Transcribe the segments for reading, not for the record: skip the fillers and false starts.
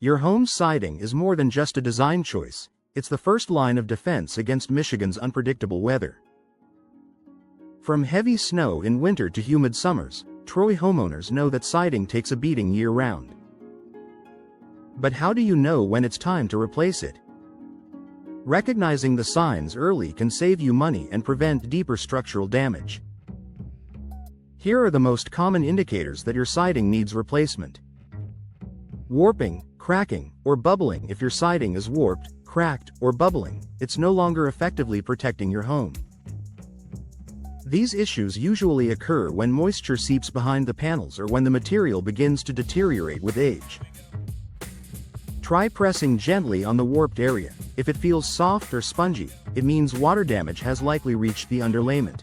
Your home's siding is more than just a design choice, it's the first line of defense against Michigan's unpredictable weather. From heavy snow in winter to humid summers, Troy homeowners know that siding takes a beating year-round. But how do you know when it's time to replace it? Recognizing the signs early can save you money and prevent deeper structural damage. Here are the most common indicators that your siding needs replacement. Warping, cracking, or bubbling. If your siding is warped, cracked, or bubbling, it's no longer effectively protecting your home. These issues usually occur when moisture seeps behind the panels or when the material begins to deteriorate with age. Try pressing gently on the warped area. If it feels soft or spongy, it means water damage has likely reached the underlayment.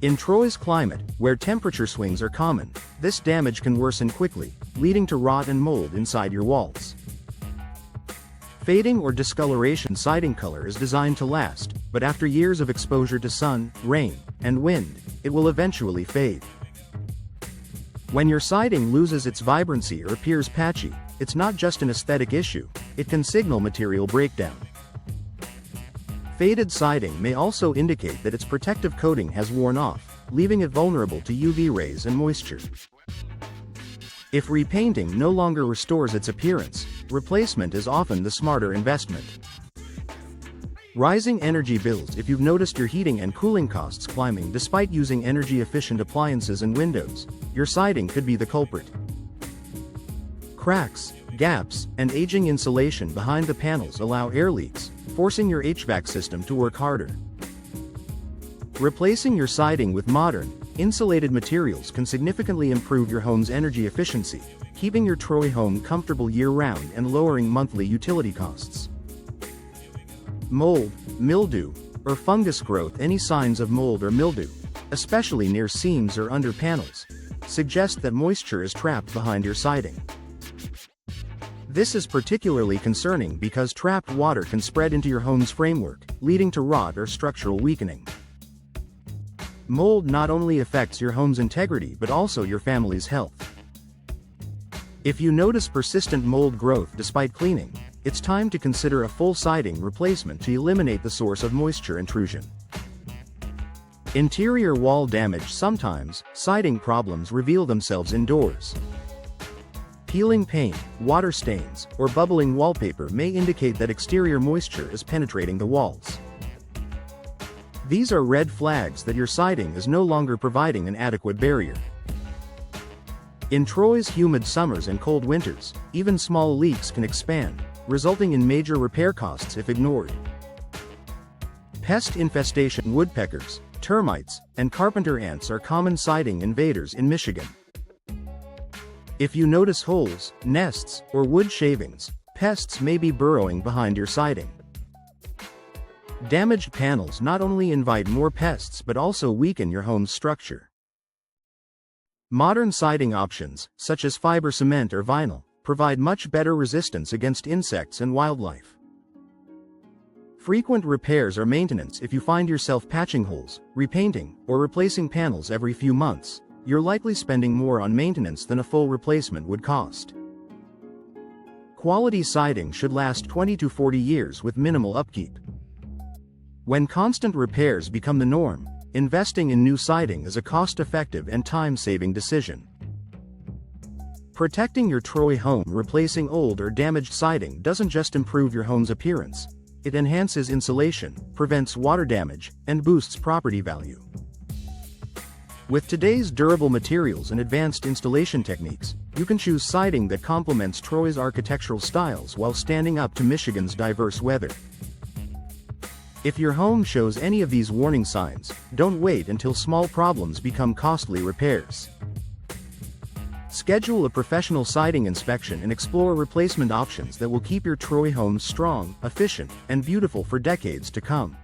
In Troy's climate, where temperature swings are common, this damage can worsen quickly, leading to rot and mold inside your walls. Fading or discoloration. Siding color is designed to last, but after years of exposure to sun, rain, and wind, it will eventually fade. When your siding loses its vibrancy or appears patchy, it's not just an aesthetic issue, it can signal material breakdown. Faded siding may also indicate that its protective coating has worn off, leaving it vulnerable to UV rays and moisture. If repainting no longer restores its appearance, replacement is often the smarter investment. Rising energy bills. If you've noticed your heating and cooling costs climbing despite using energy-efficient appliances and windows, your siding could be the culprit. Cracks, gaps, and aging insulation behind the panels allow air leaks, forcing your HVAC system to work harder. Replacing your siding with modern, insulated materials can significantly improve your home's energy efficiency, keeping your Troy home comfortable year-round and lowering monthly utility costs. Mold, mildew, or fungus growth. Any signs of mold or mildew, especially near seams or under panels, suggest that moisture is trapped behind your siding. This is particularly concerning because trapped water can spread into your home's framework, leading to rot or structural weakening. Mold not only affects your home's integrity but also your family's health. If you notice persistent mold growth despite cleaning, it's time to consider a full siding replacement to eliminate the source of moisture intrusion. Interior wall damage. Sometimes, siding problems reveal themselves indoors. Peeling paint, water stains, or bubbling wallpaper may indicate that exterior moisture is penetrating the walls. These are red flags that your siding is no longer providing an adequate barrier. In Troy's humid summers and cold winters, even small leaks can expand, resulting in major repair costs if ignored. Pest infestation. Woodpeckers, termites, and carpenter ants are common siding invaders in Michigan. If you notice holes, nests, or wood shavings, pests may be burrowing behind your siding. Damaged panels not only invite more pests but also weaken your home's structure. Modern siding options, such as fiber cement or vinyl, provide much better resistance against insects and wildlife. Frequent repairs or maintenance. If you find yourself patching holes, repainting, or replacing panels every few months, you're likely spending more on maintenance than a full replacement would cost. Quality siding should last 20 to 40 years with minimal upkeep. When constant repairs become the norm, investing in new siding is a cost-effective and time-saving decision. Protecting your Troy home. Replacing old or damaged siding doesn't just improve your home's appearance, it enhances insulation, prevents water damage, and boosts property value. With today's durable materials and advanced installation techniques, you can choose siding that complements Troy's architectural styles while standing up to Michigan's diverse weather. If your home shows any of these warning signs, don't wait until small problems become costly repairs. Schedule a professional siding inspection and explore replacement options that will keep your Troy home strong, efficient, and beautiful for decades to come.